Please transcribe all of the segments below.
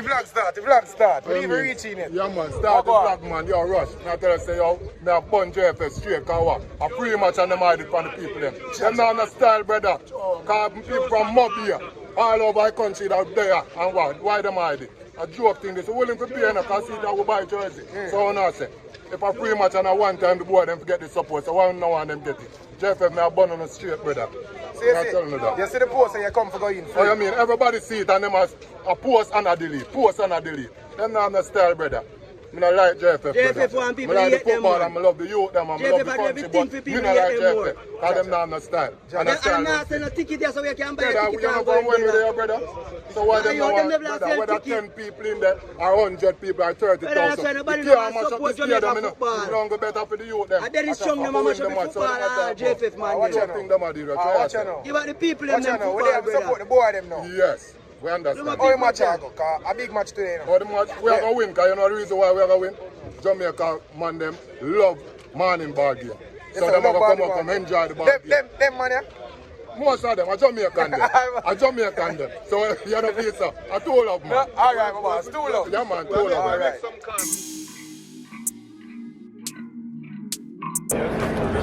The vlog start. We even reaching it. Yeah, man, start the vlog, man. Yo, rush. Now tell us, say, yo, me a bun JFS straight, cause what? A free match and them hide it from the people, them. Them not on the style, brother. Cause people from Mob here, all over the country that there, and what? Why them hide it? A joke thing, they say, willing to pay enough, cause see that we buy jersey. So I know, say, if a free match and a one time, the boy, them forget the support, so why no one them get it? JFF, me a bun on the straight, brother. You see the post and you come for going. Oh, you mean everybody see it and them has a post and a delete, post and a delete. Them not on the style, brother. I don't like JFF, JFF want people I like hate the football them, and I love the youth them and I love the country, but me not like JFF. Because them not on the style. And I'm not selling a ticket there so we can buy a brother, ticket. you don't go win with there, brother. So why them not want, brother, whether 10 people in there or 100 people or 30,000. You can't mash up the stadium, you know. It's long better for the youth them. And then it's strong them and mash up the football JFF man. Watch out thing them a do, watch out now. Give out the people them football, we have to support the boy them now. Yes. We understand. How much I go? A big match today. Oh, the match, we are going to win, because you know the reason why we are going to win? Jamaica man them love morning ball game. So them are going to come up and enjoy the ball game. Them man, yeah? Most of them are Jamaican them. Are Jamaican them. So you know this, I told of man. All right, my boss, too love. Yeah, man, told of All man. right.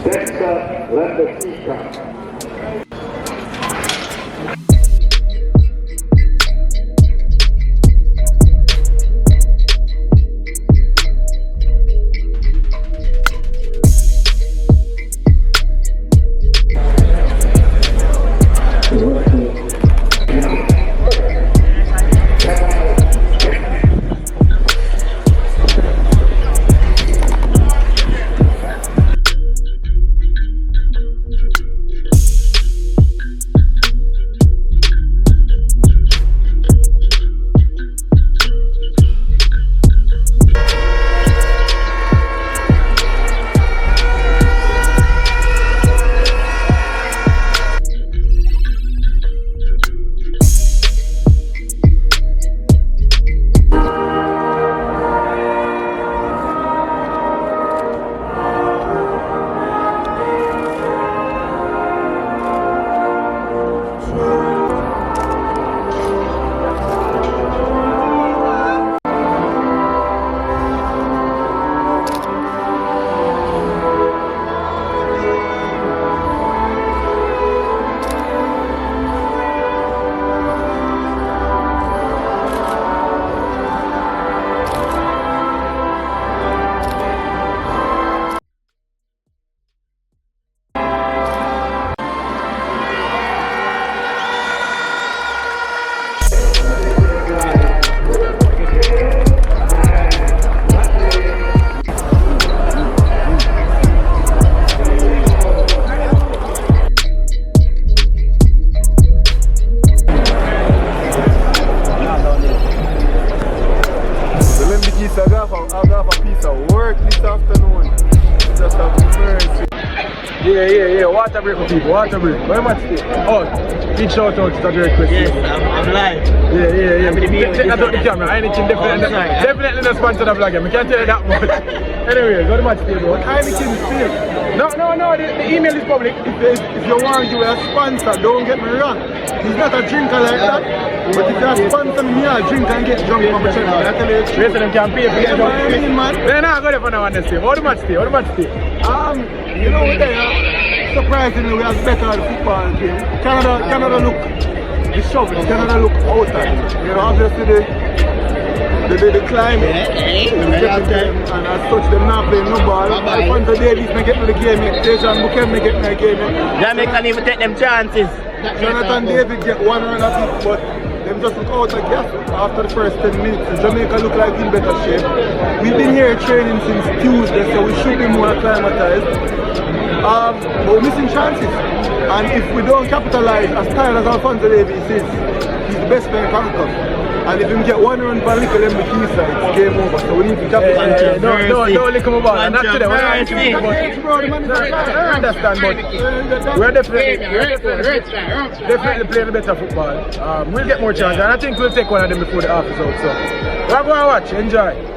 Dexter, let the speaker. Yeah, water break for people, water break. Where am I today? Oh, big shout out to the request. Yes, I'm live. Yeah. Check that out the camera. Heineken sorry. definitely not sponsored the vlog. I can't tell you that much. Anyway, go to match today though. Heineken still. No, the email is public. If you want to be a sponsor, don't get me wrong. He's not a drinker like that. But if you're a sponsor, me a drink and get drunk from the channel. I tell you. The rest of them can pay for get drunk. They're not going for now on this team. How the match stay? You know what they are? Surprisingly, we have better at the football game. Canada look the shovel. Canada look outside. You know, obviously the climate, and as such, them not playing no ball. Alfonso Davies may get to the game, Dejan Bukem may get to the game. Jamaican even take them chances. Jonathan David get one run at it, but them just look out of gas after the first 10 minutes. Jamaica look like in better shape. We've been here training since Tuesday, so we should be more acclimatized. But we're missing chances, and if we don't capitalize, as tired as Alfonso Davies is, he's the best player in Concord. And if we get one run per little in the key side, it's game over. So we need to capitalize. Don't lick him about. And actually, I understand, but we're definitely playing better football. We'll get more chances, and I think we'll take one of them before the half is out. So we're going to watch. Enjoy.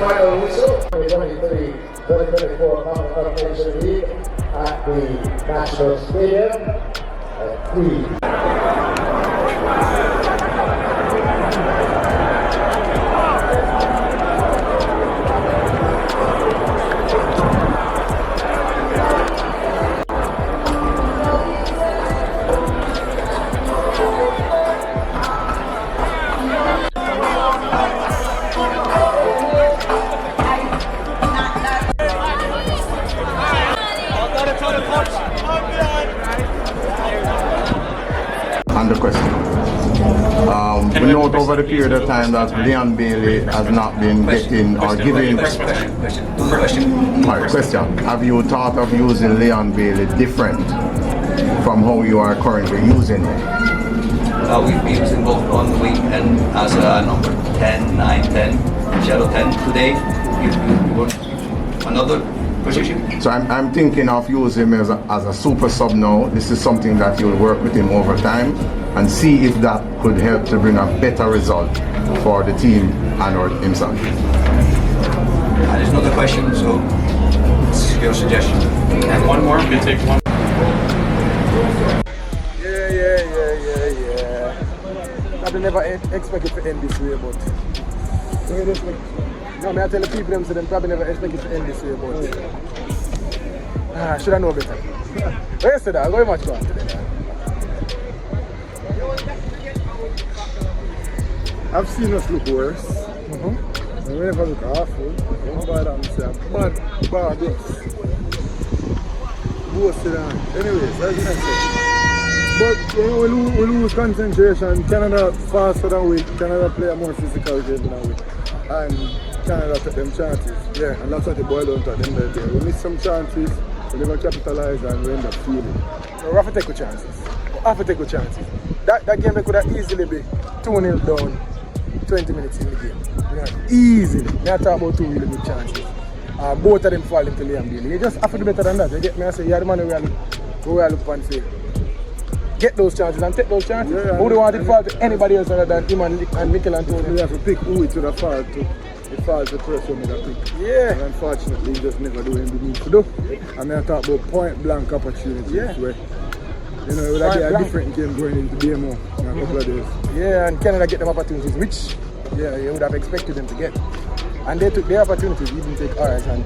final whistle for the 2023-2024 Conference League at the National Stadium at 3. And the question. We note over the period of time that Leon Bailey has not been getting or giving. Alright, question. Have you thought of using Leon Bailey different from how you are currently using him? We've been using both on the wing and as a number 10, 9, 10, shadow 10. Today, we want another position. So I'm thinking of using him as a super sub now. This is something that you'll work with him over time and see if that could help to bring a better result for the team and or himself. And there's another question, so it's your suggestion. And one more, we take one. I never expect it to end this way, but no, I tell the people them so them probably never expect it to end this way, but should I know better? Yesterday, I got much fun today. I've seen us look worse. And we never look awful. Don't bother themselves. Bad us. Boasted on. Anyways, as I said. But you know, we lose concentration. Canada faster than we. Canada play a more physical game than we. And Canada take them chances. Yeah. And that's what the boy don't at the end of the day. We miss some chances, we never capitalize and we end up feeling. So we have to take good chances. We have to take good chances. That game could have easily be 2-0 down 20 minutes in the game. You know, easily. I talk about 2 really good chances. Both of them fall into Leon Bailey. You just have to do better than that. You get me? I say, you're the man who I look and say, get those chances and take those chances. Yeah, who do want it fall to anybody else other than him and Mikel Antonio? We have to pick who it should have fall to. It falls the first one with a pick. Yeah. And unfortunately, he just never do what he needs to do. I mean, I talk about point blank opportunities where, you know, it would have been a different game going into DMO in a couple of days. Yeah, and Canada get them opportunities, which, you would have expected them to get. And they took their opportunities, we didn't take ours. And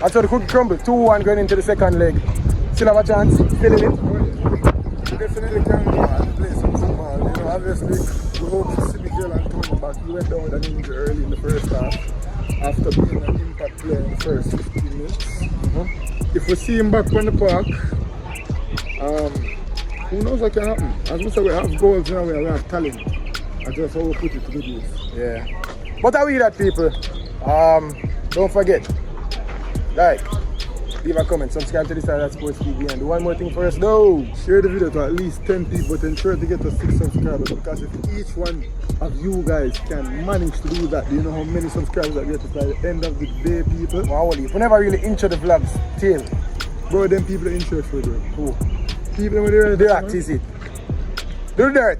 that's how the cookie crumble. 2-1 going into the second leg. Still have a chance, still in it. Definitely can go and play some football. You know, obviously, we hope to see Miguel Antonio back. He went down with an injury early in the first half after being an impact player in the first 15 minutes. If we see him back on the park, who knows what can happen? As much as we have goals, you know, we have talent. And just how we put it to good use. Yeah. But I will that, people. Don't forget, like, leave a comment, subscribe to this side of Sports TV, and do one more thing for us, though. Share the video to at least 10 people, then try to get to 6 subscribers, because if each one of you guys can manage to do that, do you know how many subscribers that we get by the end of the day, people? Wow, we never really intro the vlogs till. Bro, them people are interested, bro. Who? People with the dirt, is it? Do the dirt.